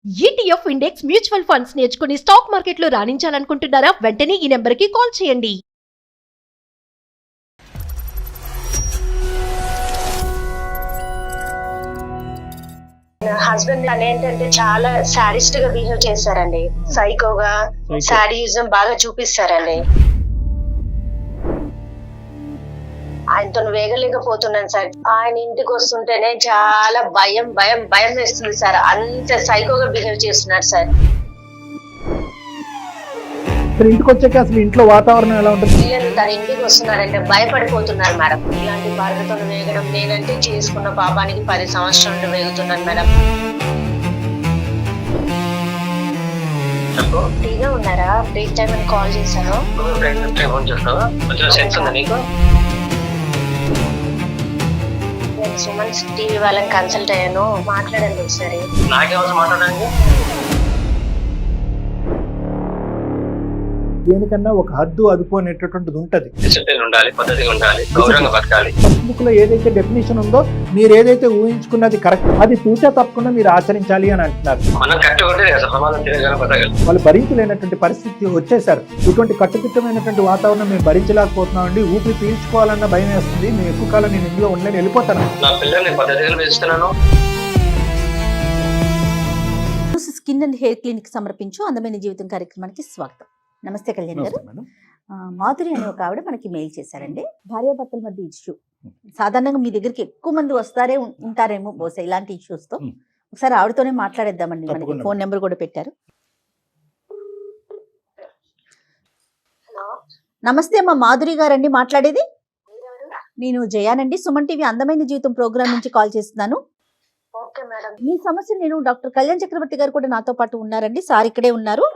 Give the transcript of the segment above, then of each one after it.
ETF index mutual funds నేర్చుకుని stock మార్కెట్లో రాణించాలనుకుంటున్నారా? వెంటనే ఈ నెంబర్కి కాల్ చేయండి. హస్బెండ్ ఏంటంటే చాలా సాడిస్ట్ గా బిహేవ్ చేస్తారండి. సైకోగా సాడిజం బాగా చూపిస్తారండి. ఆయనతో వేగలేకపోతున్నాను సార్. ఆయన ఇంటికి వస్తుంటేనే చాలా భయం భయం భయం వేస్తుంది సార్. అంత సైకోగా బిహేవ్ చేస్తున్నారు సార్. ఇంటికి వచ్చాక అసలు ఇంట్లో వాతావరణం ఎలా ఉంటుంది? పిల్లలు తన ఇంటికి వస్తున్నారంటే భయపడిపోతున్నారు మేడం. ఇలాంటి బాధతో వేగడం, నేనంటే చేసుకున్న పాపానికి 10 సంవత్సరాలు వేగుతున్నాను మేడం. ఫ్రీగా ఉన్నారా? బ్రేక్ టైం అని కాల్ చేశాను. సుమన్ టీవీ వాళ్ళని కన్సల్ట్ అయ్యాను, మాట్లాడండి ఒకసారి. నాకేమో మాట్లాడండి. దేనికన్నా ఒక హద్దు అదుపు అనేటటువంటిది ఉంటది. డిసిప్లిన్ ఉండాలి, పద్ధతిగా ఉండాలి, గౌరవంగా బతకాలి. బుక్ లో ఏదైతే డెఫినేషన్ ఉందో, మీరు ఏదైతే ఊహించుకున్నది కరెక్ట్, అది తూచా తప్పకుండా మీరు ఆచరించాలి అని అంటున్నారు. మనం కట్టుకుంటే సమాజం తిరగల బతకాలి. వాళ్ళు భరించలేనటువంటి పరిస్థితి వచ్చేసారు. ఇటువంటి కట్టుదిట్టమైనటువంటి వాతావరణం మేము భరించలేకపోతున్నామండి. ఊపిరి పీల్చుకోవాలన్న భయం వేస్తుంది. మేము ఎక్కువ కాలం నేను ఇందులో ఉండలేని వెళ్ళిపోతాను. నా పిల్లల్ని పద్ధతిగా పెంచుతున్నాను. స్కిన్ అండ్ హెయిర్ క్లినిక్ సమర్పించు అందమైన జీవితం కార్యక్రమానికి స్వాగతం. నమస్తే కళ్యాణ్ గారు. మాధురి అనే ఒక ఆవిడ మనకి మెయిల్ చేశారండి. భార్యాభర్తల మధ్య ఇష్యూ, సాధారణంగా మీ దగ్గరికి ఎక్కువ మంది వస్తారే ఉంటారేమో బహుశా ఇలాంటి ఇష్యూస్ తో. ఒకసారి ఆవిడతోనే మాట్లాడేద్దామండి. మనకి ఫోన్ నెంబర్ కూడా పెట్టారు. నమస్తే అమ్మా, మాధురి గారండి మాట్లాడేది. నేను జయానండి, సుమన్ టీవీ అందమైన జీవితం ప్రోగ్రామ్ నుంచి కాల్ చేస్తున్నాను. మీ సమస్య నేను డాక్టర్ కళ్యాణ్ చక్రవర్తి గారు కూడా నాతో పాటు ఉన్నారండి. సార్ ఇక్కడే ఉన్నారు.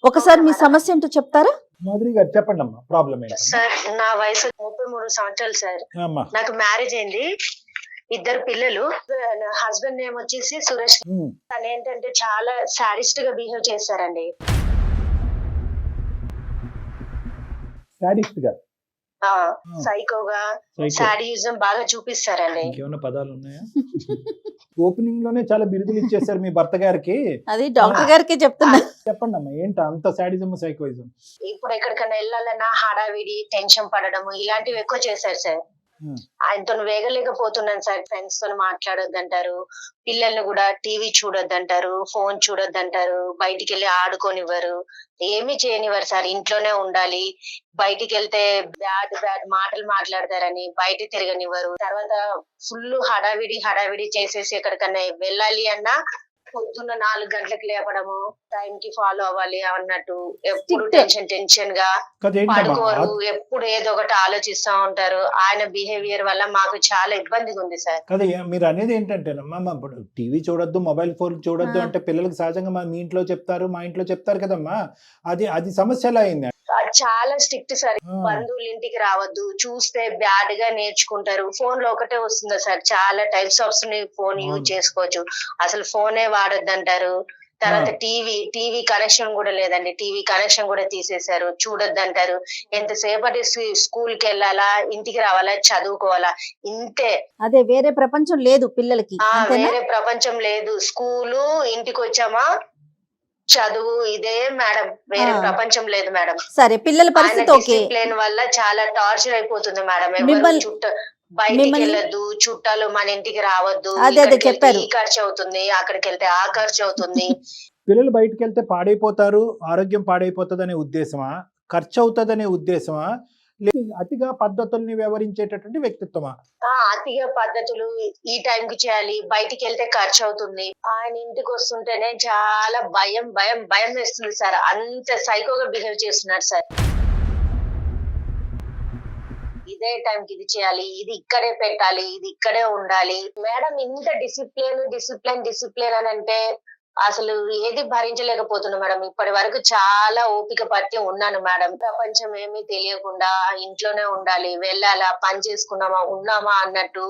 ఒకసారి మీ సమస్య ఏంటో చెప్తారా? మాధురి గారు చెప్పండి అమ్మా, ప్రాబ్లం ఏంటి? సార్ నా వయసు 33 సంవత్సరాలు సార్. నాకు మ్యారేజ్ అయింది, 2 పిల్లలు. హస్బెండ్ నేమ్ వచ్చేసి సురేష్. తను ఏంటంటే చాలా సాడిస్ట్ గా బిహేవ్ చేస్తారండి. సాడిస్ట్ గా, సైకోగా సాడిజం బాగా చూపిస్తారండి. ఇంకేమైనా పదాలు ఉన్నాయా? ఓపెనింగ్ లోనే చాలా బిరుదులు ఇచ్చేసారు మీ భర్త గారికి. అది డాక్టర్ గారికి చెప్తున్నా. చెప్పండి అమ్మా, ఏంటి అంత సాడిజం సైకోయిజం? ఇప్పుడు ఎక్కడికైనా వెళ్ళాలన్నా హడావిడి, టెన్షన్ పడడము ఇలాంటివి ఎక్కువ చేశారు సార్. ఆయనతో వేగలేకపోతున్నాను సార్. ఫ్రెండ్స్ తో మాట్లాడొద్దంటారు, పిల్లల్ని కూడా టీవీ చూడొద్దంటారు, ఫోన్ చూడొద్దంటారు, బయటికి వెళ్ళి ఆడుకోనివ్వరు, ఏమీ చేయనివ్వరు సార్. ఇంట్లోనే ఉండాలి. బయటికి వెళ్తే బ్యాడ్ మాటలు మాట్లాడతారని బయట తిరగనివ్వరు. తర్వాత ఫుల్ హడావిడి చేసేసి ఎక్కడికన్నా వెళ్ళాలి అన్నా పొద్దున్న 4 గంటలకు లేపడము, టైం కి ఫాలో అవ్వాలి అన్నట్టు, ఎప్పుడు టెన్షన్ గా పడుకోరు, ఎప్పుడు ఏదో ఒకటి ఆలోచిస్తా ఉంటారు. ఆయన బిహేవియర్ వల్ల మాకు చాలా ఇబ్బందిగా ఉంది సార్. కదా మీరు అనేది ఏంటంటే ఇప్పుడు టీవీ చూడొద్దు, మొబైల్ ఫోన్ చూడొద్దు అంటే పిల్లలకు సహజంగా మీ ఇంట్లో చెప్తారు, మా ఇంట్లో చెప్తారు కదమ్మా. అది సమస్య ఎలా అయింది? చాలా స్ట్రిక్ట్ సార్. బంధువులు ఇంటికి రావద్దు, చూస్తే బ్యాడ్ గా నేర్చుకుంటారు. ఫోన్ లో ఒకటే వస్తుందా సార్, చాలా టైప్స్ ఆఫ్ ఫోన్ యూజ్ చేసుకోవచ్చు, అసలు ఫోనే వాడొద్దంటారు. తర్వాత టీవీ కనెక్షన్ కూడా లేదండి, టీవీ కనెక్షన్ కూడా తీసేశారు, చూడొద్దంటారు. ఎంతసేపటి స్కూల్ కి వెళ్ళాలా, ఇంటికి రావాలా, చదువుకోవాలా, ఇంతే. అదే వేరే ప్రపంచం లేదు పిల్లలకి. వేరే ప్రపంచం లేదు. స్కూలు, ఇంటికి వచ్చామా, చదువు, ఇదే మేడం, వేరే ప్రపంచం లేదు మేడం. సరే, పిల్లల పరిస్థితి ఓకే. డిసిప్లిన్ వల్ల చాలా టార్చర్ అయిపోతుంది మేడం. బయటికి వెళ్ళొద్దు, చుట్టాలు మన ఇంటికి రావద్దు, ఈ ఖర్చు అవుతుంది, అక్కడికి వెళ్తే ఆ ఖర్చు అవుతుంది. పిల్లలు బయటకు వెళ్తే పాడైపోతారు, ఆరోగ్యం పాడైపోతుంది అనే ఉద్దేశమా, ఖర్చు అవుతుంది అనే ఉద్దేశమా, అతిగా పద్ధతుల్ని వ్యవహరించేటటువంటి వ్యక్తిత్వమా? అతిగా పద్ధతులు ఈ టైంకి చేయాలి, బయటికి వెళ్తే ఖర్చు అవుతుంది. ఆయన ఇంటికి వస్తుంటేనే చాలా భయం భయం భయం వేస్తుంది సార్. అంత సైకోగా బిహేవ్ చేస్తున్నారు సార్. ఇదే టైంకి ఇది చేయాలి, ఇది ఇక్కడే పెట్టాలి, ఇది ఇక్కడే ఉండాలి. మేడం ఇంత డిసిప్లిన్ అని అంటే అసలు ఏది భరించలేకపోతున్నా మేడం. ఇప్పటి వరకు చాలా ఓపిక పట్టి ఉన్నాను మేడం. ప్రపంచం ఏమీ తెలియకుండా ఇంట్లోనే ఉండాలి, వెళ్ళాలా, పని చేసుకున్నామా, ఉన్నామా అన్నట్టు.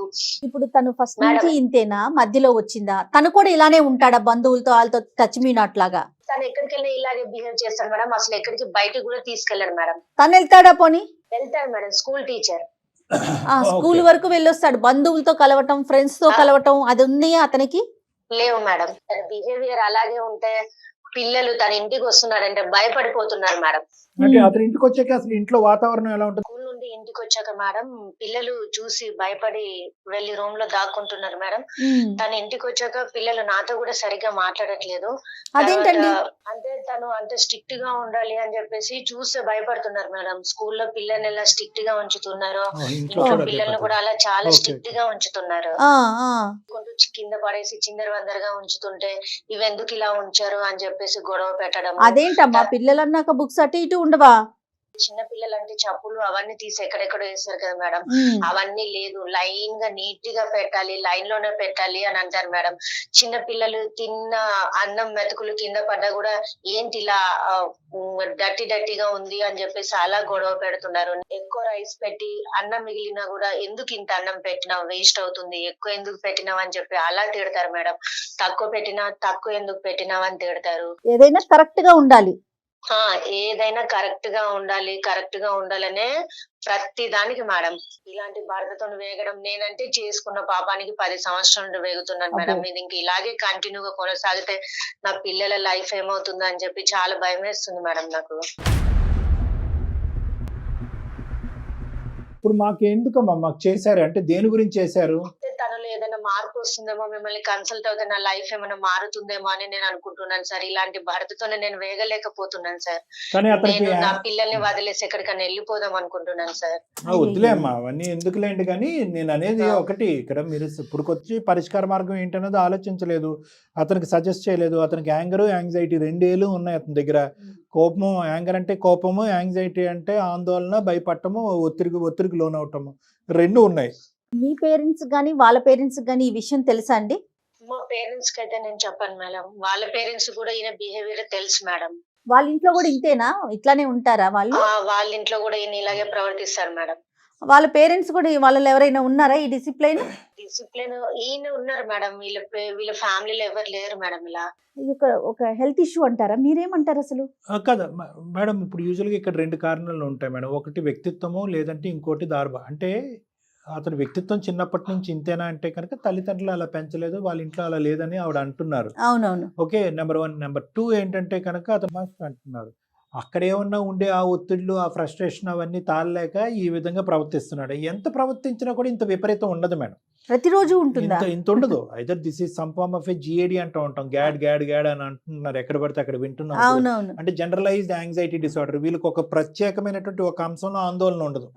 ఇప్పుడు తను ఫస్ట్ నుంచి ఇంతేనా, మధ్యలో వచ్చిందా? తను కూడా ఇలానే ఉంటాడా, బంధువులతో వాళ్ళతో టచ్ మీ నాట్ లాగా? తను ఎక్కడికి వెళ్ళి ఇలాగే బిహేవ్ చేస్తాడు మేడం. అసలు ఎక్కడికి బయటకు కూడా తీసుకెళ్ళాడు మేడం. తను వెళ్తాడా? పోనీ వెళ్తాడు మేడం, స్కూల్ టీచర్. స్కూల్ వరకు వెళ్ళొస్తాడు. బంధువులతో కలవటం, ఫ్రెండ్స్ తో కలవటం అది ఉంది అతనికి. లేవు మేడం. తన బిహేవియర్ అలాగే ఉంటే పిల్లలు తన ఇంటికి వస్తున్నారంటే భయపడిపోతున్నారు మేడం. అంటే అతని ఇంటికి వచ్చాక అసలు ఇంట్లో వాతావరణం ఎలా ఉంటుంది? స్కూల్ నుండి ఇంటికి వచ్చాక మేడం పిల్లలు చూసి భయపడి వెళ్ళి రూమ్ లో దాక్కుంటున్నారు మేడం. తన ఇంటికి వచ్చాక పిల్లలు నాతో కూడా సరిగ్గా మాట్లాడట్లేదు. అదేంటండి? తర్వాత అంటే తను అంత స్ట్రిక్ట్ గా ఉండాలి అని చెప్పేసి చూస్తే భయపడుతున్నారు మేడం. స్కూల్లో పిల్లల్ని ఎలా స్ట్రిక్ట్ గా ఉంచుతున్నారో ఇంట్లో ఇంట్లో కూడా పిల్లల్ని కూడా అలా చాలా ఓకే. స్ట్రిక్ట్ గా ఉంచుతున్నారు. ఆ, ఆ. కింద పడేసి చిందర వందరగా ఉంచుతుంటే ఇవెందుకు ఇలా ఉంచారు అని చెప్పేసి గొడవ పెట్టడం. అదేంటమ్మా పిల్లలన్నాక బుక్స్ అటు ఇటు ఉండవా? చిన్న పిల్లలంటే చెప్పులు అవన్నీ తీసి ఎక్కడెక్కడో వేస్తారు కదా మేడం. అవన్నీ లేదు, లైన్ గా నీట్ గా పెట్టాలి, లైన్ లోనే పెట్టాలి అని అంటారు మేడం. చిన్న పిల్లలు తిన్న అన్నం మెతుకులు కింద పడ్డా కూడా ఏంటి ఇలా డట్టిగా ఉంది అని చెప్పేసి అలా గొడవ పెడుతున్నారు. ఎక్కువ రైస్ పెట్టి అన్నం మిగిలినా కూడా ఎందుకు ఇంత అన్నం పెట్టినావు, వేస్ట్ అవుతుంది, ఎక్కువ ఎందుకు పెట్టినావు అని చెప్పి అలా తిడతారు మేడం. తక్కువ పెట్టినా తక్కువ ఎందుకు పెట్టినావు అని తిడతారు. ఏదైనా కరెక్ట్ గా ఉండాలి. ఏదైనా కరెక్ట్ గా ఉండాలి, కరెక్ట్ గా ఉండాలనే ప్రతి దానికి మేడం. ఇలాంటి భర్తతో వేగడం, నేనంటే చేసుకున్న పాపానికి 10 సంవత్సరాల నుండి వేగుతున్నాను మేడం. ఇది ఇంక ఇలాగే కంటిన్యూగా కొనసాగితే నా పిల్లల లైఫ్ ఏమవుతుందో అని చెప్పి చాలా భయం వేస్తుంది మేడం నాకు. ఇప్పుడు మాకు ఎందుకమ్మా మాకు చేశారు అంటే దేని గురించి చేశారు? తనలో ఏదైనా మార్పు వస్తుందేమో, మిమ్మల్ని కన్సల్ట్ అవుతే నా లైఫ్ ఏమైనా మారుతుందేమో అని నేను అనుకుంటున్నాను సార్. ఇలాంటి భర్తతోనే నేను వేగలేకపోతున్నాను సార్. కానీ అతనికి నేను నా పిల్లల్ని వదిలేసి ఎక్కడికైనా వెళ్ళిపోదాం అనుకుంటున్నాను సార్. వద్దులే అమ్మా అవన్నీ ఎందుకులేండి. కానీ నేను అనేది ఒకటి, ఇక్కడ మీరు ఇప్పుడుకొచ్చి పరిష్కార మార్గం ఏంటనేది ఆలోచించలేదు, అతనికి సజెస్ట్ చేయలేదు. అతనికి యాంగర్ యాంగ్జైటీ రెండేళ్ళు ఉన్నాయి అతని దగ్గర. కోపము, యాంగర్ అంటే కోపము, యాంగ్జైటీ అంటే ఆందోళన, భయపడటము, ఒత్తిడికి లోనవటము, రెండు ఉన్నాయి. మీ పేరెంట్స్ గానీ వాళ్ళ పేరెంట్స్ గానీ ఈ విషయం తెలుసా అండి? మా పేరెంట్స్ కి అయితే నేను చెప్పాను మేడం. వాళ్ళ పేరెంట్స్ కూడా ఈయన బిహేవియర్ తెలుసు మేడం. వాళ్ళ ఇంట్లో కూడా ఇంతేనా? ఇట్లానే ఉంటారా వాళ్ళు? వాళ్ళ ఇంట్లో కూడా ఈయన ఇలాగే ప్రవర్తిస్తారు మేడం. వాళ్ళ పేరెంట్స్ కూడా వాళ్ళలో ఎవరైనా ఉన్నారా ఈ డిసిప్లైన్? డిసిప్లిన్ ఈయన ఉన్నారు మేడం. వీళ్ళ ఫ్యామిలీలో ఎవరు లేరు మేడం ఇలా. ఇది ఒక హెల్త్ ఇష్యూ అంటారా? మీరేమంటారు అసలు? కదా మేడం, ఇప్పుడు యూజువల్గా ఇక్కడ రెండు కారణాలు ఉంటాయి మేడం. ఒకటి వ్యక్తిత్వము, లేదంటే ఇంకోటి దార్భ. అంటే అతని వ్యక్తిత్వం చిన్నప్పటి నుంచి ఇంతేనా అంటే కనుక తల్లిదండ్రులు అలా పెంచలేదు, వాళ్ళ ఇంట్లో అలా లేదని ఆవిడ అంటున్నారు. అవునవును. Okay, number 1. నెంబర్ 2 ఏంటంటే కనుక అతను మాస్టర్ అంటున్నారు. అక్కడ ఏమన్నా ఉండే ఆ ఒత్తిళ్ళు, ఆ ఫ్రస్ట్రేషన్ అవన్నీ తాళలేక ఈ విధంగా ప్రవర్తిస్తున్నాడు. ఎంత ప్రవర్తించినా కూడా ఇంత విపరీతం ఉండదు మేడం. ప్రతిరోజు ఉంటుందా? ఇంత ఉండదు. Either this is some form of a GAD అంటూ ఉంటాం. గ్యాడ్ అని అంటున్నారు, ఎక్కడ పడితే అక్కడ వింటున్నాం. అవునవును. అంటే జనరలైజ్డ్ యాంగ్జైటీ డిసార్డర్. వీళ్ళకి ఒక ప్రత్యేకమైనటువంటి ఒక అంశంలో ఆందోళన ఉండదు.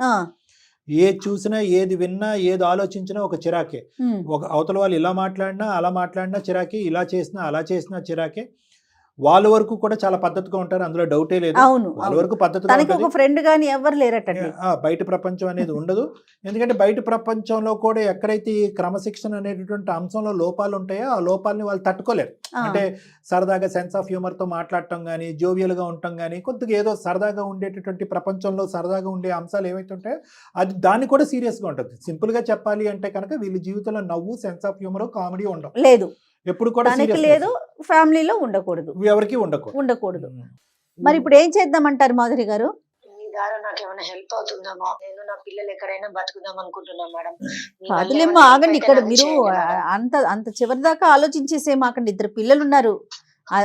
ఏది చూసినా, ఏది విన్నా, ఏది ఆలోచించినా ఒక చిరాకే. ఒక అవతల వాళ్ళు ఇలా మాట్లాడినా, అలా మాట్లాడినా చిరాకే, ఇలా చేసినా, అలా చేసినా చిరాకే. వాళ్ళ వరకు కూడా చాలా పద్ధతిగా ఉంటారు, అందులో డౌటే లేదు. వాళ్ళ వరకు పద్ధతిగా ఒక ఫ్రెండ్ గానీ ఎవరు లేరటండి. బయట ప్రపంచం అనేది ఉండదు. ఎందుకంటే బయట ప్రపంచంలో కూడా ఎక్కడైతే ఈ క్రమశిక్షణ అనేటటువంటి అంశంలో లోపాలు ఉంటాయో ఆ లోపాలని వాళ్ళు తట్టుకోలేరు. అంటే సరదాగా సెన్స్ ఆఫ్ హ్యూమర్ తో మాట్లాడటం కానీ, జోవియల్ గా ఉండటం కానీ, కొద్దిగా ఏదో సరదాగా ఉండేటటువంటి ప్రపంచంలో సరదాగా ఉండే అంశాలు ఏవైతే ఉంటాయో అది దాన్ని కూడా సీరియస్ గా ఉంటుంది. సింపుల్ గా చెప్పాలి అంటే కనుక వీళ్ళ జీవితంలో నవ్వు, సెన్స్ ఆఫ్ హ్యూమర్, కామెడీ ఉండవు. లేదు, ఎప్పుడు కూడా లేదు. ఫ్యామిలీలో ఉండకూడదు, ఎవరికి ఉండకూడదు. మరి ఇప్పుడు ఏం చేద్దామంటారు మాధురి గారు? మీ ద్వారా నాకు ఏమైనా హెల్ప్ అవుతుందేమో. నేను నా పిల్లలు ఎక్కడైనా బతుకుదాం అనుకుంటున్నాను మేడం. కాదులేమ్మా, ఆగండి. ఇక్కడ మీరు అంత చివరి దాకా ఆలోచించేసేమాకండి. 2 పిల్లలు ఉన్నారు,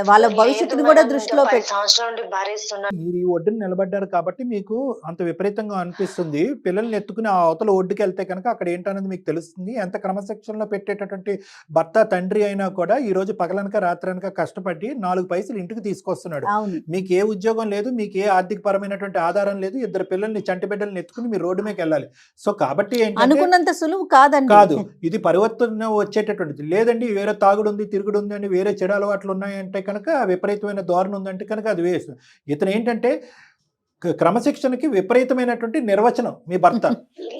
వాళ్ళ భవిష్యత్తుని కూడా దృష్టిలో పెట్టి. సంవత్సరం నుండి భరిస్తున్నాను. మీరు ఈ ఒడ్డుని నిలబడ్డారు కాబట్టి మీకు అంత విపరీతంగా అనిపిస్తుంది. పిల్లల్ని ఎత్తుకుని ఆ అవతల ఒడ్డుకి వెళ్తే కనుక అక్కడ ఏంటనేది మీకు తెలుస్తుంది. ఎంత క్రమశిక్షణలో పెట్టేటటువంటి భర్త, తండ్రి అయినా కూడా ఈ రోజు పగలనక రాత్రనక కష్టపడి 4 పైసలు ఇంటికి తీసుకొస్తున్నాడు. మీకు ఏ ఉద్యోగం లేదు, మీకు ఏ ఆర్థిక పరమైనటువంటి ఆధారం లేదు. 2 పిల్లల్ని, చంటి బిడ్డల్ని ఎత్తుకుని మీరు రోడ్డు మీద వెళ్ళాలి. సో కాబట్టి అనుకున్నంత సులువు కాదు. ఇది పరివర్తన వచ్చేటటువంటిది. లేదండి వేరే తాగుడు ఉంది, తిరుగుడు ఉంది అని, వేరే చెడు అలవాట్లు ఉన్నాయంటే కనుక, విపరీతమైన ధోరణి ఉందంటే కనుక అది వేస్ట్. ఇతను ఏంటంటే క్రమశిక్షణకి విపరీతమైనటువంటి నిర్వచనం మీ భర్త.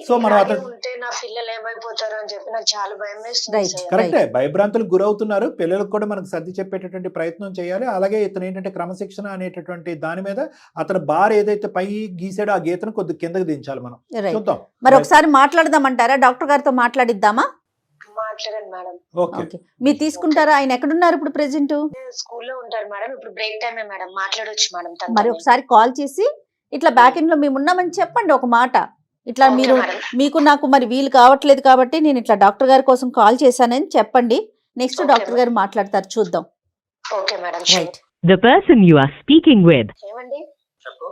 సో మనం అతను నా పిల్లలు ఏమైపోతారు అని చెప్పి నాకు చాలా భయం వేస్తుంది. కరెక్టే, భయభ్రాంతులకు గురవుతున్నారు. పిల్లలకు కూడా మనకు సర్ది చెప్పేటటువంటి ప్రయత్నం చేయాలి. అలాగే ఇతను ఏంటంటే క్రమశిక్షణ అనేటటువంటి దాని మీద అతను బార్ ఏదైతే పై గీసాడో ఆ గీతను కొద్దిగా కిందకి దించాలి మనం. చూద్దాం. మరి ఒకసారి మాట్లాడదామంటారా? డాక్టర్ గారితో మాట్లాడిద్దామా? మాట్లాడండి మేడం. ఓకే, మీరు తీసుకుంటారా? ఆయన ఎక్కడున్నారు ఇప్పుడు ప్రెసెంట్? స్కూల్లో ఉంటారు మేడం. ఇప్పుడు బ్రేక్ టైమే మేడం, మాట్లాడొచ్చు మేడం. మరి ఒకసారి కాల్ చేసి ఇట్లా బ్యాక్ ఎండ్ లో మేము ఉన్నామని చెప్పండి ఒక మాట. ఇట్లా మీకు నాకు మరి వీలు కావట్లేదు కాబట్టి నేను ఇట్లా డాక్టర్ గారి కోసం కాల్ చేశానని చెప్పండి. నెక్స్ట్ Okay, డాక్టర్ గారు మాట్లాడతారు, చూద్దాం. Okay madam. Right. The person you are speaking with ఏమండి చెప్పు.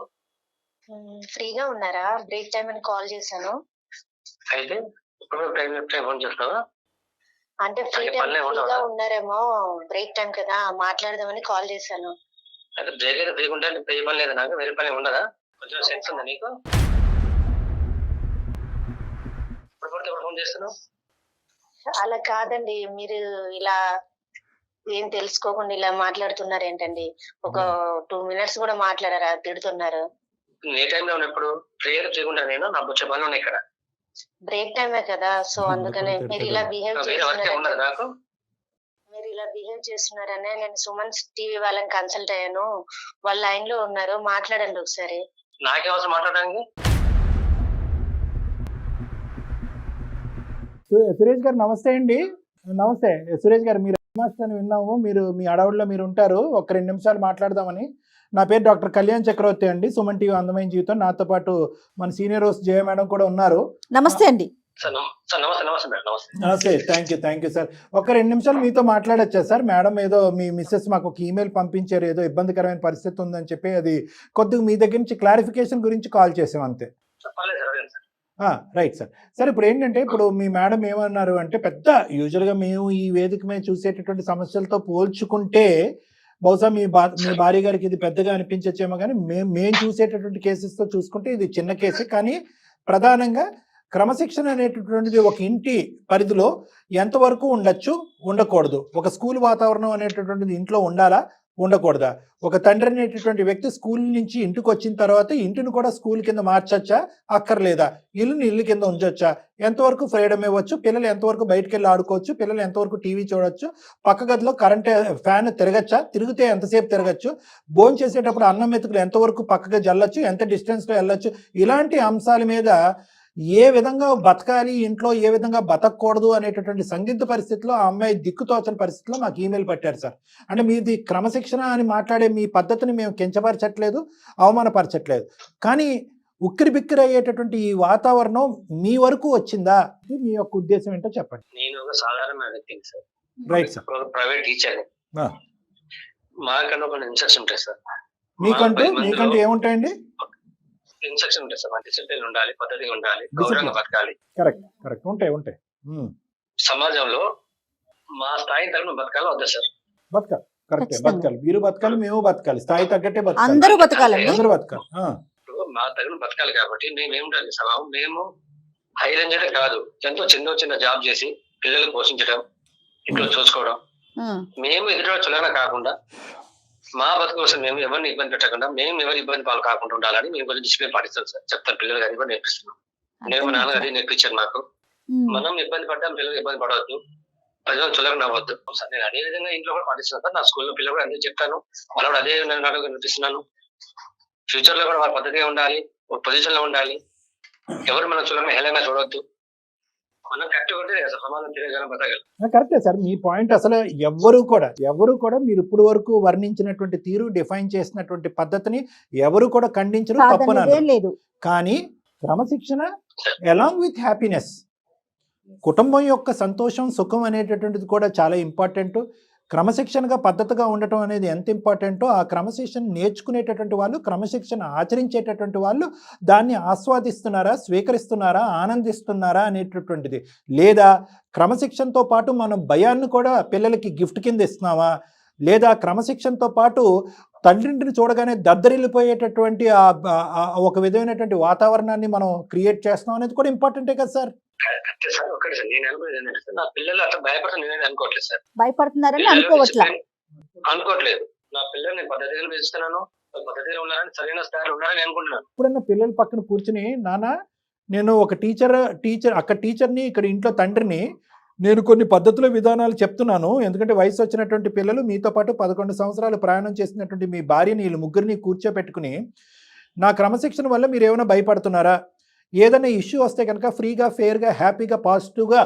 ఫ్రీగా ఉన్నారా? బ్రేక్ టైం అని కాల్ చేశాను. అయితే ఇప్పుడు టైం ఫోన్ చేస్తావా? అంటే పల్లె ఉండవా? ఫ్రీగా ఉన్నారేమో, బ్రేక్ టైం కదా మాట్లాడదామని కాల్ చేశాను. అయితే బ్రేక్ అయితే ఫ్రీగా ఉంటే ఏ పని లేదా నాకు? వేరే పని ఉండదా? కొంచెం సెన్స్ ఉందా నీకు? ఇప్పుడు పడితే ఇప్పుడు ఫోన్ చేస్తున్నావు. అలా కాదండి, మీరు ఇలా ఏం తెలుసుకోకుండా ఇలా మాట్లాడుతున్నారు ఏంటండి? ఒక 2 minutes కూడా మాట్లాడారా? తిడుతున్నారు. ఏ టైంలో ఉన్నప్పుడు ప్రేయర్ చేయకుండా నేను నా వచ్చే పనులు ఉన్నాయి ఇక్కడ. బ్రేక్ టైమే కదా, సో అందుకనే మీరు ఇలా బిహేవ్ వేరే వర్క్ ఉండదు చేస్తున్నారని నాకు. నేను సుమన్ టీవీ వాళ్ళని కన్సల్ట్ అయ్యాను. వాళ్ళ లైన్ లో ఉన్నారు, మాట్లాడండి ఒకసారి. నాకే అవసరం మాట్లాడడానికి. సురేష్ గారు నమస్తే అండి. నమస్తే సురేష్ గారు, మీరు మాస్టర్ అని విన్నాము. మీరు మీ అడవుల్లో మీరు ఉంటారు. ఒక 2 నిమిషాలు మాట్లాడదామని. నా పేరు డాక్టర్ కళ్యాణ్ చక్రవర్తి అండి, సుమన్ టీవీ అందమైన జీవితం. నాతో పాటు మన సీనియర్ హోస్ట్ జయ మేడం కూడా ఉన్నారు. నమస్తే అండి. సార్ నమస్తే మేడం. నమస్తే. నమస్తే. Thank you sir. ఒక 2 నిమిషాలు మీతో మాట్లాడొచ్చా సార్? మేడం ఏదో మీ మిస్సెస్ మాకు ఒక ఈమెయిల్ పంపించారు, ఏదో ఇబ్బందికరమైన పరిస్థితి ఉందని చెప్పి. అది కొద్దిగా మీ దగ్గర నుంచి క్లారిఫికేషన్ గురించి కాల్ చేసాం అంతే. చెప్పాలి సార్. అదే సార్. Right sir. సార్ ఇప్పుడు ఏంటంటే, ఇప్పుడు మీ మేడం ఏమన్నారు అంటే, పెద్ద యూజువల్గా మేము ఈ వేదిక మీద చూసేటటువంటి సమస్యలతో పోల్చుకుంటే బహుశా మీ భార్య గారికి ఇది పెద్దగా అనిపించచ్చేమో, కానీ మేము చూసేటటువంటి కేసెస్తో చూసుకుంటే ఇది చిన్న కేసే. కానీ ప్రధానంగా క్రమశిక్షణ అనేటటువంటిది ఒక ఇంటి పరిధిలో ఎంతవరకు ఉండొచ్చు, ఉండకూడదు. ఒక స్కూల్ వాతావరణం అనేటటువంటిది ఇంట్లో ఉండాలా, ఉండకూడదా? ఒక తండ్రి అనేటటువంటి వ్యక్తి స్కూల్ నుంచి ఇంటికి వచ్చిన తర్వాత ఇంటిని కూడా స్కూల్ కింద మార్చొచ్చా, అక్కర్లేదా? ఇల్లుని ఇల్లు కింద ఉంచొచ్చా? ఎంతవరకు ఫ్రీడమ్ ఇవ్వచ్చు? పిల్లలు ఎంతవరకు బయటకు వెళ్ళి ఆడుకోవచ్చు? పిల్లలు ఎంతవరకు టీవీ చూడొచ్చు? పక్క గదిలో ఫ్యాన్ తిరగచ్చా? తిరిగితే ఎంతసేపు తిరగచ్చు? భోజనం చేసేటప్పుడు అన్నం మెతుకులు ఎంతవరకు పక్కగా జల్లొచ్చు? ఎంత డిస్టెన్స్లో వెళ్ళొచ్చు? ఇలాంటి అంశాల మీద ఏ విధంగా బతకాలి ఇంట్లో, ఏ విధంగా బతకూడదు అనేటటువంటి సందిగ్ధ పరిస్థితిలో ఆ అమ్మాయి దిక్కుతోచని పరిస్థితిలో మాకు ఈమెయిల్ పెట్టారు సార్. అంటే మీది క్రమశిక్షణ అని మాట్లాడే మీ పద్ధతిని మేము కించపరచట్లేదు, అవమానపరచట్లేదు. కానీ ఉక్కిరి బిక్కిరి అయ్యేటటువంటి ఈ వాతావరణం మీ వరకు వచ్చిందా? మీ యొక్క ఉద్దేశం ఏంటో చెప్పండి. నేను ఒక సాధారణ వ్యక్తిని సార్. Right sir. ఒక ప్రైవేట్ టీచర్. మాకన్నా కొన్ని ఇన్స్ట్రక్షన్ ఉంటాయి సార్. మీకంటూ ఏముంటాయండి? ఇన్స్ట్రక్షన్ ఉంటాయి సార్. డిసిప్లిన్ ఉండాలి, పద్ధతిగా ఉండాలి, గౌరవంగా బతకాలి. కరెక్ట్. ఉంటాయి. సమాజంలో మా స్థాయి తరపున బతకాలి వద్దా సార్? బతకాలి. కరెక్ట్. బతకాలి. మీరు బతకాలి, మేము బతకాలి. స్థాయి తగ్గట్టే బతకాలి. అందరూ బతకాలండి. అందరూ బతకాలి. ఇప్పుడు మా తగిన బతకాలి కాబట్టి మేమేమిటండి స్వభావం, మేము హై రేంజ్ కాదు, ఎంతో చిన్న జాబ్ చేసి పిల్లలు పోషించడం, ఇంట్లో చూసుకోవడం. మేము ఎదురు చులకన కాకుండా మా బతుకు కోసం మేము ఎవరిని ఇబ్బంది పెట్టకుండా, మేము ఎవరి ఇబ్బంది పాలు కాకుండా ఉండాలని మేము కొంచెం డిసిప్లిన్ పాటిస్తాం సార్. చెప్తాను, పిల్లలు గారి కూడా నేర్పిస్తున్నాం. నేను మా నాన్నగారి నేర్పించాను నాకు. మనం ఇబ్బంది పడ్డాం, పిల్లలు ఇబ్బంది పడవద్దు, ప్రజలు చులకన అవ్వద్దు సార్. నేను అదే విధంగా ఇంట్లో కూడా పాటిస్తున్నాను సార్. నా స్కూల్లో పిల్లలు కూడా అదే చెప్తాను, వాళ్ళు కూడా అదే నాటకం నేర్పిస్తున్నాను. ఫ్యూచర్ లో కూడా వాళ్ళ పద్ధతిగా ఉండాలి, ఒక పొజిషన్ లో ఉండాలి, ఎవరు మన చులకన హేళనగా చూడవద్దు. మనం కరెక్ట్ సమాజం తిరగలం బతకగలం. కరెక్టే సార్ మీ పాయింట్. అసలు ఎవరు కూడా మీరు ఇప్పుడు వరకు వర్ణించినటువంటి తీరు, డిఫైన్ చేసినటువంటి పద్ధతిని ఎవరు కూడా ఖండించరు, తప్పనరు. లేదు. కానీ క్రమశిక్షణ అలాంగ్ విత్ హ్యాపీనెస్, కుటుంబం యొక్క సంతోషం, సుఖం అనేటటువంటిది కూడా చాలా ఇంపార్టెంట్. క్రమశిక్షణగా పద్ధతిగా ఉండటం అనేది ఎంత ఇంపార్టెంటో, ఆ క్రమశిక్షణ నేర్చుకునేటటువంటి వాళ్ళు, క్రమశిక్షణ ఆచరించేటటువంటి వాళ్ళు దాన్ని ఆస్వాదిస్తున్నారా, స్వీకరిస్తున్నారా, ఆనందిస్తున్నారా అనేటటువంటిది. లేదా క్రమశిక్షణతో పాటు మనం భయాన్ని కూడా పిల్లలకి గిఫ్ట్ కింద ఇస్తున్నామా, లేదా క్రమశిక్షణతో పాటు తండ్రింటిని చూడగానే దద్దరిల్లిపోయేటటువంటి ఒక విధమైనటువంటి వాతావరణాన్ని మనం క్రియేట్ చేస్తున్నాం అనేది కూడా ఇంపార్టెంటే కదా సార్. సార్ ఒకటి సార్, నేను అనుకునేది ఏంటంటే నా పిల్లలు అట్లా భయపడతాను నేనేది అనుకోవట్లేదు సార్. భయపడుతున్నారని అనుకోవట్లేదు. నా పిల్లలు నేను పద్ధతిగా పెంచుతున్నాను, పద్ధతిగా ఉన్నారని, సరైన స్థాయిలో ఉన్నారని అనుకుంటున్నాను. ఇప్పుడన్నా పిల్లల పక్కన కూర్చుని, నాన్న నేను ఒక టీచర్ అక్కడ టీచర్ని, ఇక్కడ ఇంట్లో తండ్రిని, నేను కొన్ని పద్ధతుల విధానాలు చెప్తున్నాను. ఎందుకంటే వయసు వచ్చినటువంటి పిల్లలు, మీతో పాటు 11 సంవత్సరాలు ప్రయాణం చేసినటువంటి మీ భార్యని, వీళ్ళు ముగ్గురిని కూర్చోపెట్టుకుని, నా క్రమశిక్షణ వల్ల మీరు ఏమైనా భయపడుతున్నారా, ఏదైనా ఇష్యూ వస్తే కనుక ఫ్రీగా, ఫెయిర్గా, హ్యాపీగా, పాజిటివ్గా,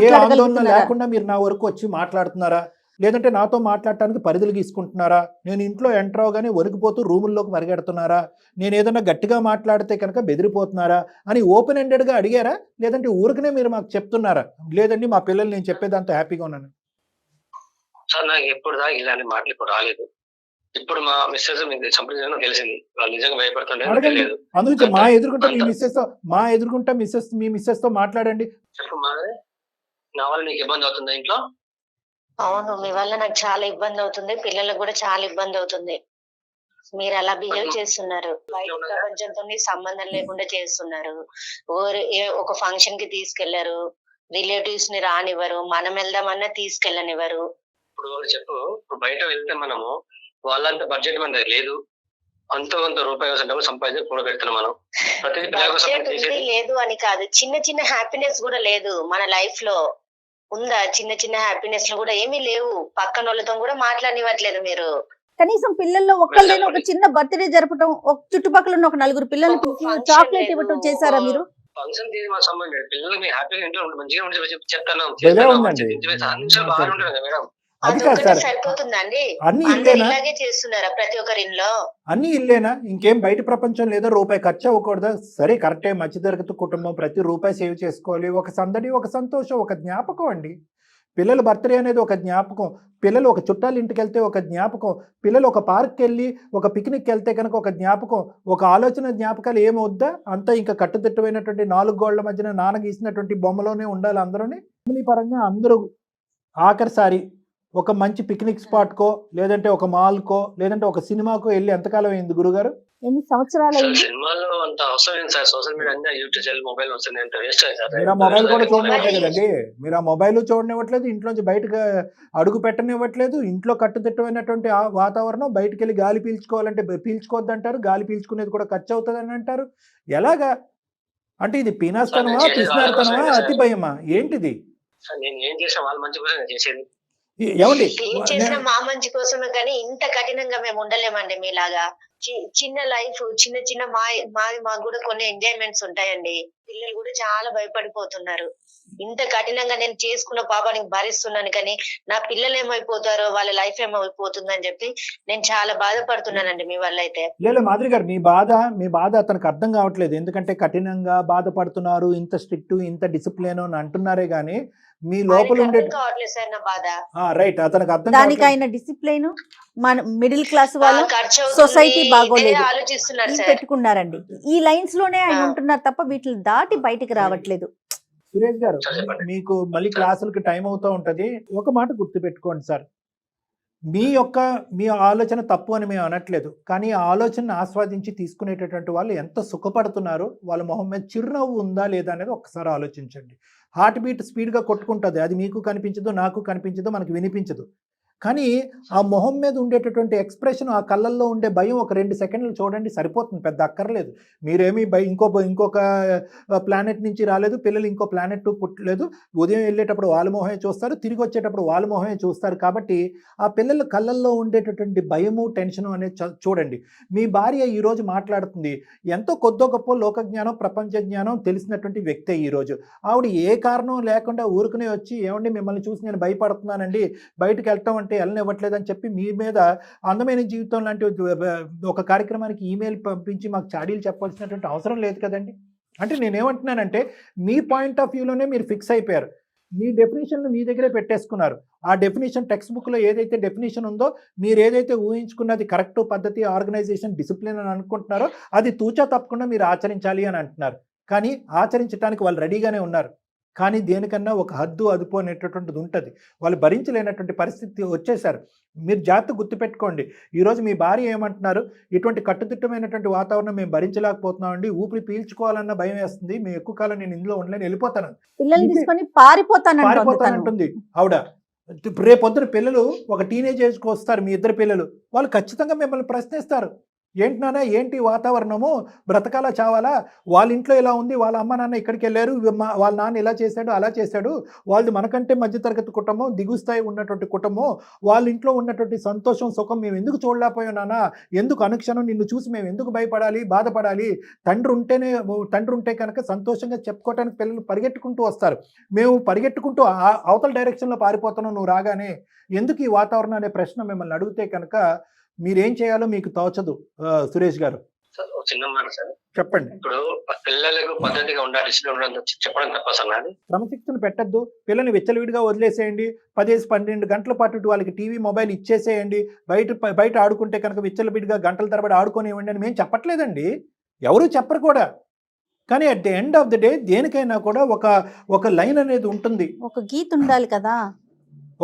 ఏ ఆందోళన లేకుండా మీరు నా వరకు వచ్చి మాట్లాడుతున్నారా, లేదంటే నాతో మాట్లాడటానికి పరిధులు గీసుకుంటున్నారా, నేను ఇంట్లో ఎంటర్ అవగానే వణికిపోతూ రూముల్లోకి పరిగెడుతున్నారా, నేను ఏదైనా గట్టిగా మాట్లాడితే కనుక బెదిరిపోతున్నారా అని ఓపెన్ ఎండెడ్గా అడిగారా, లేదంటే ఊరికనే మీరు మాకు చెప్తున్నారా, లేదండి మా పిల్లలు నేను చెప్పేదంతా హ్యాపీగా ఉన్నాను? సార్ నాకు ఎప్పుడు దాకా ఇలాంటి మాటలు ఇప్పుడు రాలేదు. ఇప్పుడు మా మిస్సెస్ మీకు సంప్రదించడం తెలిసింది, వాళ్ళు నిజంగా భయపడుతుండే అడగండి. తెలియదు. అందుకే మా ఎదుర్కొంటే మీ అంత- మిస్సెస్ తో మీ మిస్సెస్ తో మాట్లాడండి. చెప్పు మాధవి, నా వల్ల నీకు ఇబ్బంది అవుతుందా ఇంట్లో? అవును, మీ వల్ల నాకు చాలా ఇబ్బంది అవుతుంది, పిల్లలకు కూడా చాలా ఇబ్బంది అవుతుంది. మీరు అలా బిహేవ్ చేస్తున్నారు, బయట ప్రపంచంతో సంబంధం లేకుండా చేస్తున్నారు. ఒక ఫంక్షన్ కి తీసుకెళ్లారు, రిలేటివ్స్ ని రానివ్వరు, మనం వెళ్దామన్నా తీసుకెళ్ళనివ్వరు. ఇప్పుడు చెప్పు, ఇప్పుడు బయట వెళ్తే మనము వాళ్ళంత బడ్జెట్ మన దగ్గర లేదు, అంతో కొంత రూపాయి కోసం డబ్బులు సంపాదించి కూడా పెడుతున్నాం మనం. ప్రతిదీ పిల్లల కోసం బడ్జెట్ ఉంది చేసేది. లేదు అని కాదు, చిన్న చిన్న హ్యాపీనెస్ కూడా లేదు మన లైఫ్ లో. ఉందా? చిన్న చిన్న హ్యాపీనెస్ లో కూడా ఏమీ లేవు. పక్కన వాళ్ళతో కూడా మాట్లాడనివ్వట్లేదు మీరు. కనీసం పిల్లల్లో ఒక్కళ్ళైనా ఒక చిన్న బర్త్డే జరపడం, ఒక చుట్టుపక్కల ఉన్న ఒక నలుగురు పిల్లల్ని ఒక function చాక్లెట్ లేదు, ఇవ్వటం చేశారా మీరు? ఫంక్షన్ తీసి మా సంబంధం లేదు. పిల్లలు మీ హ్యాపీగా ఇంట్లో ఉంటే మంచిగా ఉంటే చెప్తాను భలే ఉందండి. బాగా ఉంటారు కదా మేడం. అది కాదు అదొక్కటే సార్, సరిపోతుందా అండి? అన్ని అందరు ఇల్లేనా? ఇలాగే చేస్తున్నారా ప్రతి ఒక్కరి ఇంట్లో? అన్ని ఇల్లేనా? ఇంకేం బయట ప్రపంచం లేదా? రూపాయి ఖర్చు అవ్వకూడదా? సరే కరెక్టే, మధ్యతరగతి కుటుంబం, ప్రతి రూపాయి సేవ్ చేసుకోవాలి. ఒక సందడి, ఒక సంతోషం, ఒక జ్ఞాపకం అండి. పిల్లల బర్త్డే అనేది ఒక జ్ఞాపకం, పిల్లలు ఒక చుట్టాల ఇంటికి వెళ్తే ఒక జ్ఞాపకం, పిల్లలు ఒక పార్క్కి వెళ్ళి ఒక పిక్నిక్కి వెళ్తే కనుక ఒక జ్ఞాపకం, ఒక ఆలోచన జ్ఞాపకాలు ఏమవుద్దా? అంతా ఇంకా కట్టుదిట్టమైనటువంటి 4 గోళ్ల మధ్యన నాన్న గీసినటువంటి బొమ్మలోనే ఉండాలి అందరూని. ఫ్యామిలీ పరంగా అందరూ ఆఖరిసారి ఒక మంచి పిక్నిక్ స్పాట్కో, లేదంటే ఒక మాల్కో, లేదంటే ఒక సినిమాకో వెళ్ళి ఎంతకాలం అయింది గురుగారు? ఎన్ని సంవత్సరాలు సార్ అయింది? సినిమాలో అంత అవసరం ఏంటి సార్? సోషల్ మీడియా అన్ని యూట్యూబ్ ఛానల్ మొబైల్ వస్తుంది, అంత వేస్ట్ సార్. మీరు ఆ మొబైల్ కూడా చూడనివ్వట్లేదు కదండి. మీరు ఆ మొబైల్ చూడనివ్వట్లేదు, ఇంట్లోంచి బయటకు అడుగు పెట్టనివ్వట్లేదు. ఇంట్లో కట్టుదిట్టమైనటువంటి ఆ వాతావరణం, బయటకు వెళ్ళి గాలి పీల్చుకోవాలంటే పీల్చుకోవద్దు అంటారు, గాలి పీల్చుకునేది కూడా ఖర్చు అవుతుంది అని అంటారు. ఎలాగా? అంటే ఇది పీనాస్తనమా, పిసినారితనమా, అతి భయమా, ఏంటిది? సార్ నేను ఏం చేసిన వాళ్ళ మంచి కోసం నేను చేసేది. ఏమండి? ఏం చేసినా మా మంచి కోసమే, కానీ ఇంత కఠినంగా మేము ఉండలేమండి మీలాగా. చిన్న లైఫ్, చిన్న చిన్న మాకు కూడా కొన్ని ఎంజాయ్మెంట్స్ ఉంటాయండి. పిల్లలు కూడా చాలా భయపడిపోతున్నారు. ఇంత కఠినంగా నేను చేసుకున్న పాపానికి భరిస్తున్నాను, కానీ నా పిల్లలు ఏమైపోతారో, వాళ్ళ లైఫ్ ఏమైపోతుందని చెప్పి నేను చాలా బాధపడుతున్నానండి మీ వల్ల అయితే. లేదు మాధురి గారు, మీ బాధ అతనికి అర్థం కావట్లేదు. ఎందుకంటే కఠినంగా బాధపడుతున్నారు, ఇంత స్ట్రిక్ట్, ఇంత డిసిప్లిన్ అని అంటున్నారే గానీ మీ లోపల ఉండే అర్థం కావట్లేదు సార్ నా బాధ. రైట్, అతనికి అర్థం దానికి కావట్లేదు. ఆయన డిసిప్లైన్, మన మిడిల్ క్లాస్ వాళ్ళు ఖర్చు అవుతుంది, సొసైటీ ఇదే బాగోలేదు ఆలోచిస్తున్నారు ఇవి సార్. పెట్టుకున్నారండి. ఈ లైన్స్ లోనే ఆయన ఆ. ఉంటున్నారు తప్ప వీటిని దాటి బయటికి రావట్లేదు. సురేష్ గారు, చెప్పండి. మీకు మళ్ళీ క్లాసులకి టైం అవుతూ ఉంటది. ఒక మాట గుర్తుపెట్టుకోండి సార్, మీ ఆలోచన తప్పు అని మేము అనట్లేదు, కానీ ఆ ఆలోచనను ఆస్వాదించి తీసుకునేటటువంటి వాళ్ళు ఎంత సుఖపడుతున్నారు, వాళ్ళ మొహం మీద చిరునవ్వు ఉందా లేదా అనేది ఒక్కసారి ఆలోచించండి. హార్ట్ బీట్ స్పీడ్గా కొట్టుకుంటుంది, అది మీకు కనిపించదు, నాకు కనిపించదు, మనకు వినిపించదు. కానీ ఆ మొహం మీద ఉండేటటువంటి ఎక్స్ప్రెషన్, ఆ కళ్ళల్లో ఉండే భయం ఒక 2 సెకండ్లు చూడండి, సరిపోతుంది, పెద్ద అక్కర్లేదు. మీరేమీ ఇంకొక ప్లానెట్ నుంచి రాలేదు, పిల్లలు ఇంకో ప్లానెట్ పుట్టలేదు. ఉదయం వెళ్ళేటప్పుడు వాళ్ళ మొహమే చూస్తారు, తిరిగి వచ్చేటప్పుడు వాళ్ళ మొహమే చూస్తారు. కాబట్టి ఆ పిల్లల కళ్ళల్లో ఉండేటటువంటి భయము, టెన్షను అనేది చూడండి. మీ భార్య ఈరోజు మాట్లాడుతుంది, ఎంతో కొద్దో గొప్ప లోక జ్ఞానం, ప్రపంచ జ్ఞానం తెలిసినటువంటి వ్యక్తే ఈరోజు. ఆవిడ ఏ కారణం లేకుండా ఊరుకునే వచ్చి, ఏమండి మిమ్మల్ని చూసి నేను భయపడుతున్నానండి, బయటకు వెళ్ళటం అంటే వెళ్ళనివ్వట్లేదని చెప్పి మీ మీద అందమైన జీవితం లాంటి ఒక కార్యక్రమానికి ఈమెయిల్ పంపించి మాకు చాడీలు చెప్పాల్సినటువంటి అవసరం లేదు కదండి. అంటే నేనేమంటున్నానంటే, మీ పాయింట్ ఆఫ్ వ్యూలోనే మీరు ఫిక్స్ అయిపోయారు, మీ డెఫినేషన్లు మీ దగ్గరే పెట్టేసుకున్నారు. ఆ డెఫినేషన్ టెక్స్ట్ బుక్లో ఏదైతే డెఫినేషన్ ఉందో, మీరు ఏదైతే ఊహించుకున్నది కరెక్ట్ పద్ధతి, ఆర్గనైజేషన్, డిసిప్లిన్ అని అనుకుంటున్నారో అది తూచా తప్పకుండా మీరు ఆచరించాలి అని అంటున్నారు. కానీ ఆచరించడానికి వాళ్ళు రెడీగానే ఉన్నారు. కానీ దేనికన్నా ఒక హద్దు, అదుపు అనేటటువంటిది ఉంటుంది. వాళ్ళు భరించలేనటువంటి పరిస్థితి వచ్చేసారు. మీరు జాగ్రత్త గుర్తుపెట్టుకోండి. ఈరోజు మీ భార్య ఏమంటున్నారు, ఇటువంటి కట్టుదిట్టమైనటువంటి వాతావరణం మేము భరించలేకపోతున్నామండి, ఊపిరి పీల్చుకోవాలన్న భయం వేస్తుంది, మేము ఎక్కువ కాలం నేను ఇందులో ఉండలేను, వెళ్ళిపోతాను, పిల్లల్ని తీసుకొని పారిపోతానంటుంది ఆవిడ. రేపొద్దున పిల్లలు ఒక టీనేజ్ ఏజ్కి వస్తారు, మీ ఇద్దరు పిల్లలు, వాళ్ళు ఖచ్చితంగా మిమ్మల్ని ప్రశ్నిస్తారు, ఏంటి నాన్న, ఏంటి వాతావరణము, బ్రతకాలా చావాలా, వాళ్ళ ఇంట్లో ఇలా ఉంది, వాళ్ళ అమ్మ నాన్న ఇక్కడికి వెళ్ళారు, వాళ్ళ నాన్న ఇలా చేశాడు, అలా చేశాడు, వాళ్ళది మనకంటే మధ్యతరగతి కుటుంబం, దిగు స్థాయి ఉన్నటువంటి కుటుంబం, వాళ్ళ ఇంట్లో ఉన్నటువంటి సంతోషం, సుఖం మేము ఎందుకు చూడలేకపోయాం నాన్న, ఎందుకు అనుక్షణం నిన్ను చూసి మేము ఎందుకు భయపడాలి, బాధపడాలి, తండ్రి ఉంటే కనుక సంతోషంగా చెప్పుకోవడానికి పిల్లలు పరిగెట్టుకుంటూ వస్తారు, మేము పరిగెట్టుకుంటూ అవతల డైరెక్షన్లో పారిపోతున్నాం నువ్వు రాగానే, ఎందుకు ఈ వాతావరణం అనే ప్రశ్న మిమ్మల్ని అడిగితే కనుక మీరేం చేయాలో మీకు తోచదు సురేష్ గారు. సార్ ఒక చిన్న మాట సార్. చెప్పండి. ఇప్పుడు పిల్లలకు పద్ధతిగా ఉండాలి, డిసిప్లిన్ ఉండాలి చెప్పడం తప్ప సార్ నాది. క్రమశిక్షణ పెట్టద్దు, పిల్లల్ని విచ్చలవిడిగా వదిలేసేయండి, 10-12 గంటల పాటు వాళ్ళకి టీవీ మొబైల్ ఇచ్చేసేయండి, బయట ఆడుకుంటే కనుక విచ్చలవిడిగా గంటల తరబడి ఆడుకోనివ్వండి అని మేము చెప్పట్లేదండి, ఎవరు చెప్పరు కూడా. కానీ at the end of the day దేనికైనా కూడా ఒక లైన్ అనేది ఉంటుంది, ఒక గీత ఉండాలి కదా,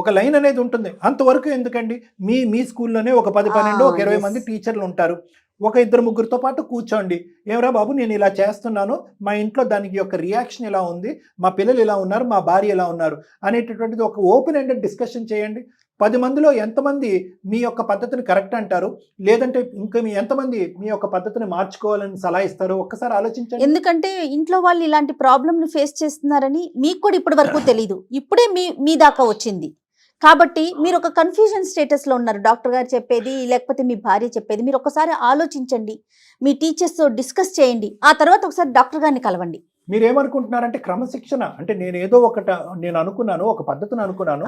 ఒక లైన్ అనేది ఉంటుంది. అంతవరకు ఎందుకండి? మీ స్కూల్లోనే ఒక 10-12 ఒక 20 మంది టీచర్లు ఉంటారు, ఒక 2-3 పాటు కూర్చోండి, ఏమరా బాబు నేను ఇలా చేస్తున్నాను, మా ఇంట్లో దానికి యొక్క రియాక్షన్ ఇలా ఉంది, మా పిల్లలు ఇలా ఉన్నారు, మా భార్య ఎలా ఉన్నారు అనేటటువంటిది ఒక ఓపెన్ ఎండెడ్ డిస్కషన్ చేయండి. 10 మందిలో ఎంతమంది మీ యొక్క పద్ధతిని కరెక్ట్ అంటారు, లేదంటే ఇంకా ఎంతమంది మీ యొక్క పద్ధతిని మార్చుకోవాలని సలహా ఇస్తారు, ఒక్కసారి ఆలోచించండి. ఎందుకంటే ఇంట్లో వాళ్ళు ఇలాంటి ప్రాబ్లమ్ని ఫేస్ చేస్తున్నారని మీకు కూడా ఇప్పటి వరకు తెలీదు, ఇప్పుడే మీ దాకా వచ్చింది కాబట్టి మీరు ఒక కన్ఫ్యూజన్ స్టేటస్లో ఉన్నారు. డాక్టర్ గారు చెప్పేది లేకపోతే మీ భార్య చెప్పేది మీరు ఒకసారి ఆలోచించండి, మీ టీచర్స్తో డిస్కస్ చేయండి, ఆ తర్వాత ఒకసారి డాక్టర్ గారిని కలవండి. మీరేమనుకుంటున్నారంటే క్రమశిక్షణ అంటే నేను అనుకున్నాను, ఒక పద్ధతిని అనుకున్నాను,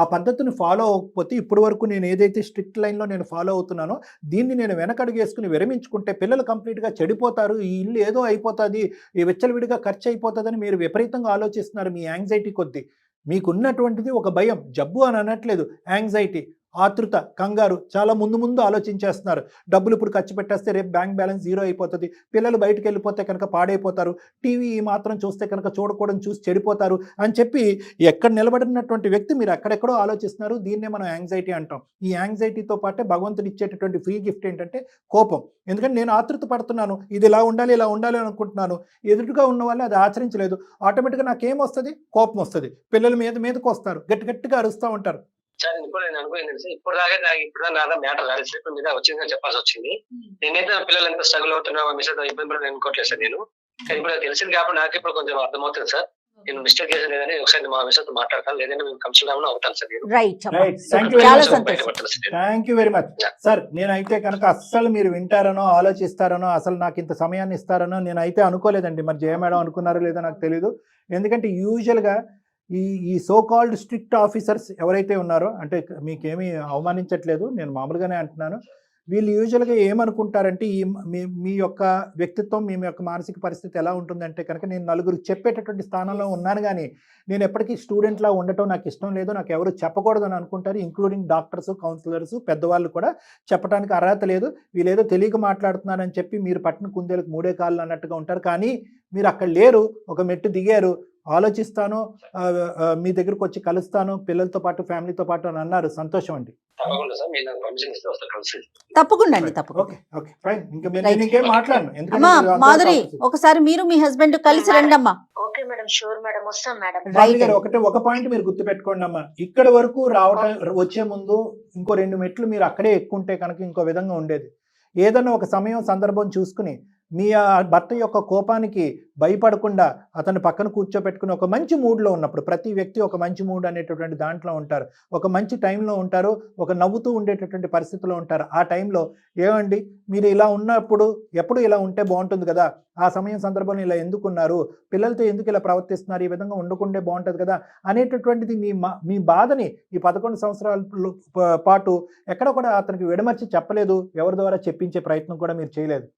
ఆ పద్ధతిని ఫాలో అవ్వకపోతే ఇప్పటి వరకు నేను ఏదైతే స్ట్రిక్ట్ లైన్లో నేను ఫాలో అవుతున్నానో దీన్ని నేను వెనకడుగేసుకుని విరమించుకుంటే పిల్లలు కంప్లీట్గా చెడిపోతారు, ఈ ఇల్లు ఏదో అయిపోతుంది, ఈ విచ్చలవిడిగా ఖర్చు అయిపోతుందని మీరు విపరీతంగా ఆలోచిస్తున్నారు. మీ యాంగ్జైటీ కొద్దీ మీకున్నటువంటిది ఒక భయం, జబ్బు అని అనట్లేదు, యాంగ్జైటీ, ఆతృత, కంగారు, చాలా ముందు ఆలోచించేస్తున్నారు. డబ్బులు ఇప్పుడు ఖర్చు పెట్టేస్తే రేపు బ్యాంక్ బ్యాలెన్స్ 0 అయిపోతుంది, పిల్లలు బయటకు వెళ్ళిపోతే కనుక పాడైపోతారు, టీవీ మాత్రం చూస్తే కనుక చూడకూడదు చూసి చెడిపోతారు అని చెప్పి ఎక్కడ నిలబడినటువంటి వ్యక్తి మీరు ఎక్కడెక్కడో ఆలోచిస్తున్నారు. దీన్నే మనం యాంగ్జైటీ అంటాం. ఈ యాంగ్జైటీతో పాటే భగవంతుడు ఇచ్చేటటువంటి ఫ్రీ గిఫ్ట్ ఏంటంటే కోపం. ఎందుకంటే నేను ఆతృత పడుతున్నాను, ఇది ఇలా ఉండాలి అనుకుంటున్నాను, ఎదురుగా ఉన్న వాళ్ళు అది ఆచరించలేదు, ఆటోమేటిక్గా నాకేమొస్తుంది? కోపం వస్తుంది, పిల్లల మీదకి వస్తారు, గట్టిగా అరుస్తూ ఉంటారు. సార్ ఇప్పుడు నేను అనుకున్నాను సార్, ఇప్పుడు నా మ్యాటర్ రాలేదు సార్, మీద వచ్చిందని చెప్పాల్సి వచ్చింది. నేనైతే నా పిల్లలు ఎంత స్ట్రగుల్ అవుతున్నా మిస్ అవుతా ఇబ్బంది పడని అనుకోవట్లేదు సార్ నేను. కానీ ఇప్పుడు తెలిసింది కాబట్టి నాకు ఇప్పుడు కొంచెం అర్థమవుతుంది సార్, నేను మిస్టేక్ చేసిన లేదని ఒకసారి మా మిస్ తో మాట్లాడతాను, లేదంటే మేము కన్సల్ట్ అవ్వడం అవుతాను sir. Thank you very much sir. నేనైతే కనుక అస్సలు మీరు వింటారనో ఆలోచిస్తారనో అసలు నాకు ఇంత సమయాన్ని ఇస్తారనో నేనైతే అనుకోలేదండి. మరి జయ మేడం అనుకున్నారో లేదో నాకు తెలీదు. ఎందుకంటే యూజువల్గా ఈ సో కాల్డ్ స్ట్రిక్ట్ ఆఫీసర్స్ ఎవరైతే ఉన్నారో, అంటే మీకేమీ అవమానించట్లేదు, నేను మామూలుగానే అంటున్నాను, వీళ్ళు యూజువల్గా ఏమనుకుంటారంటే మీ యొక్క వ్యక్తిత్వం, మీ యొక్క మానసిక పరిస్థితి ఎలా ఉంటుందంటే కనుక నేను నలుగురికి చెప్పేటటువంటి స్థానంలో ఉన్నాను, కానీ నేను ఎప్పటికీ స్టూడెంట్లా ఉండటం నాకు ఇష్టం లేదు, నాకు ఎవరు చెప్పకూడదు అని అనుకుంటారు. ఇంక్లూడింగ్ డాక్టర్స్, కౌన్సిలర్స్, పెద్దవాళ్ళు కూడా చెప్పడానికి అర్హత లేదు, వీళ్ళేదో తెలియక మాట్లాడుతున్నారని చెప్పి మీరు పట్టిన కుందేలకు 3 కాళ్ళు అన్నట్టుగా ఉంటారు. కానీ మీరు అక్కడ లేరు, ఒక మెట్టు దిగారు, ఆలోచిస్తాను, మీ దగ్గరకు వచ్చి కలుస్తాను పిల్లలతో పాటు ఫ్యామిలీతో పాటు అని అన్నారు. సంతోషం అండి. తప్పకుండా మాధురి, ఒకసారి మీరు మీ హస్బెండ్ కలిసి రండమ్మా. ఓకే మేడం, షూర్ మేడం, వస్తాం మేడం. ఒక పాయింట్ మీరు గుర్తుపెట్టుకోండి అమ్మా, ఇక్కడ వరకు వచ్చే ముందు ఇంకో 2 మెట్లు మీరు అక్కడే ఎక్కుంటే కనుక ఇంకో విధంగా ఉండేది. ఏదన్నా ఒక సమయం సందర్భం చూసుకుని మీ భర్త యొక్క కోపానికి భయపడకుండా అతను పక్కన కూర్చోబెట్టుకుని ఒక మంచి మూడ్లో ఉన్నప్పుడు, ప్రతి వ్యక్తి ఒక మంచి మూడ్ అనేటటువంటి దాంట్లో ఉంటారు, ఒక మంచి టైంలో ఉంటారు, ఒక నవ్వుతూ ఉండేటటువంటి పరిస్థితిలో ఉంటారు. ఆ టైంలో ఏమండి మీరు ఇలా ఉన్నప్పుడు ఎప్పుడు ఇలా ఉంటే బాగుంటుంది కదా, ఆ సమయం సందర్భంలో ఇలా ఎందుకున్నారు, పిల్లలతో ఎందుకు ఇలా ప్రవర్తిస్తున్నారు, ఈ విధంగా ఉండకుండే బాగుంటుంది కదా అనేటటువంటిది మీ బాధని ఈ 11 సంవత్సరాల పాటు ఎక్కడ కూడా అతనికి విడమర్చి చెప్పలేదు, ఎవరి ద్వారా చెప్పించే ప్రయత్నం కూడా మీరు చేయలేదు.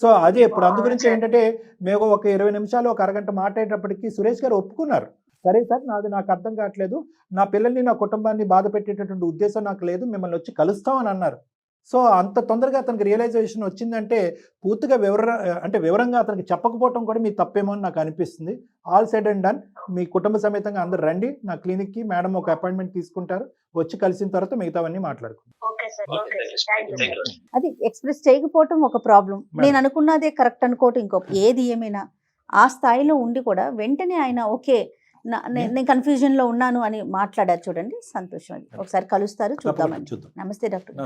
సో అదే ఇప్పుడు అందు గురించి ఏంటంటే మేము ఒక 20 నిమిషాలు ఒక అరగంట మాట్లాడేటప్పటికి సురేష్ గారు ఒప్పుకున్నారు, సరే సార్ నాకు అర్థం కావట్లేదు, నా పిల్లల్ని నా కుటుంబాన్ని బాధ పెట్టేటటువంటి ఉద్దేశం నాకు లేదు, మిమ్మల్ని వచ్చి కలుస్తామని అన్నారు. సో అంత తొందరగా అతనికి రియలైజేషన్ వచ్చిందంటే పూర్తిగా వివరంగా అతనికి చెప్పకపోవటం కూడా మీ తప్పేమో అని నాకు అనిపిస్తుంది. ఆల్ సెడ్ అండ్ డన్, మీ కుటుంబ సమేతంగా అందరు రండి నా క్లినిక్కి, మేడం ఒక అపాయింట్మెంట్ తీసుకుంటారు, వచ్చి కలిసిన తర్వాత మిగతావన్నీ మాట్లాడుకుంటాం. అది ఎక్స్ప్రెస్ చేయకపోవటం ఒక ప్రాబ్లం, నేను అనుకున్నదే కరెక్ట్ అనుకోవటం ఇంకో, ఏది ఏమైనా ఆ స్థాయిలో ఉండి కూడా వెంటనే ఆయన ఓకే నేను కన్ఫ్యూజన్లో ఉన్నాను అని మాట్లాడారు. చూడండి, సంతోషం. అది ఒకసారి కలుస్తారు, చూద్దామండి. నమస్తే డాక్టర్.